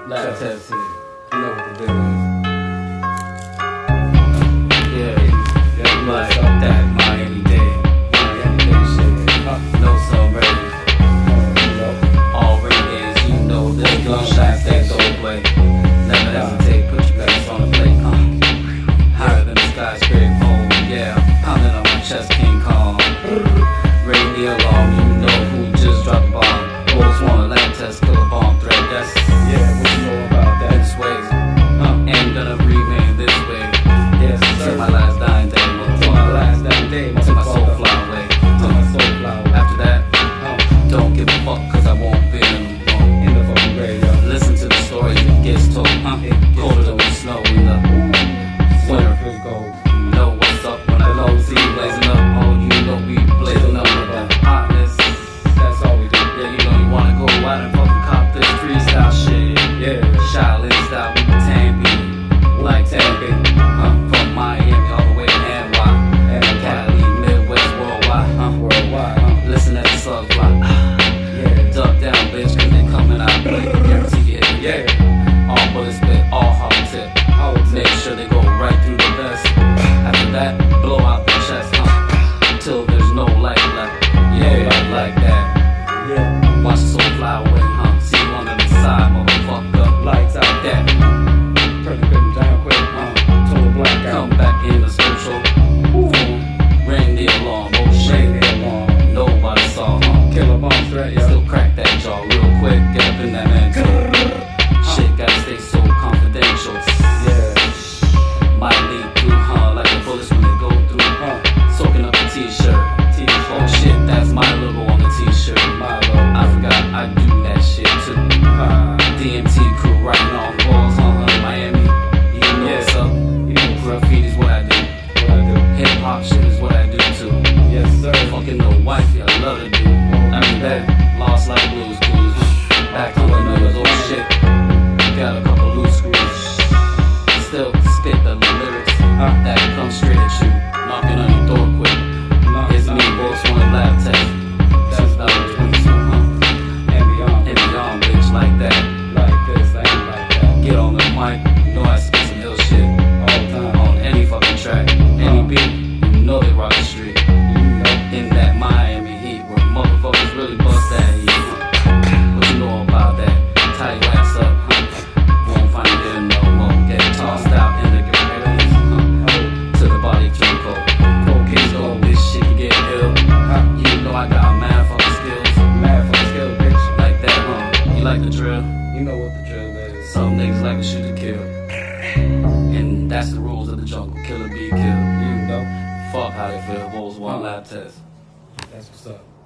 Lab test. You know what the deal is. Yeah, like that Miami Day shit. No sunrays. All rain you know this gunshot they don't play. Never hesitate, put your face on the plate. Higher than the skyscraper, yeah. Pounding on my chest, King Kong. Ring the alarm, you know who just dropped the bomb. Voltsone, lab test, kill a bomb threat. That's what you know about that. this way. Ain't gonna remain this way. Yes, sir. Till my last dying day, Till my last dying day, till my soul fly away. Till my soul fly away. After that, don't give a fuck, cause I won't be in the fucking grave, yo. Listen to the story that gets told, colder than the snow in the winter. Feels cold. You know what's up when I go see blazing up. Oh, you know we blazing up with the hotness. That's all we do. Yeah, you know you wanna go out and fucking cop this freestyle shit. Yeah. Shaolin style with the Tambi, like Tambi. From Miami all the way to NY, and Cali, Midwest, worldwide. Listen at the slugs fly. Duck down, bitch, cause they coming out quick. Guarantee you hit the deck. All bullets spit, all hollow tip. Make sure they go right through the vest. After that, blow out the chest, till there's no light left. Yeah, like that. Yeah. Watch the soul fly away, See you on the side, motherfucker. Lights out that. Turn the curtain down quick, total blackout. Come back in the social. Ring the alarm, oh shit. Ring the alarm. Nobody saw, Kill a bomb threat, yo. Still crack that jaw real quick. Get up in that man too. Shit gotta stay so confidential. Yeah. Might lead through, like the bullets when they go through. Soaking up the t-shirt. Oh shit, that's my logo on the t-shirt. My logo. I forgot I do that shit too. DMT crew writing on the walls, Miami. You know what's up. You know graffiti's what I do. Hip hop shit is what I do too. Yes, sir. Fucking the wifey, I love to do. After that, lost like blues clues. Back on the numbers, oh shit. Got a couple loose screws. Still spit the lyrics that come straight at you. Knocking on your door quick. It's me, Voltsone, lab test. 2022, And beyond. And beyond, bitch, like that. Like this, ain't like that. Get on the mic, you know I spit some ill shit. All the time. On any fucking track, any beat, you know they rock the street. In that Miami heat, where motherfuckers really bust that heat. What you know about that? Tie your ass up, Won't find it in no more. Get tossed out in the graves, to the body too cold. Cocaine gold, this shit can get ill. You know I got mad fucking skills. Mad fucking skill, bitch. Like that, You like the drill? You know what the drill is. Some niggas like to shoot to kill. And that's the rules of the jungle. Kill or be killed. You know. Fuck how they feel. Voltsone lab test. That's what's up.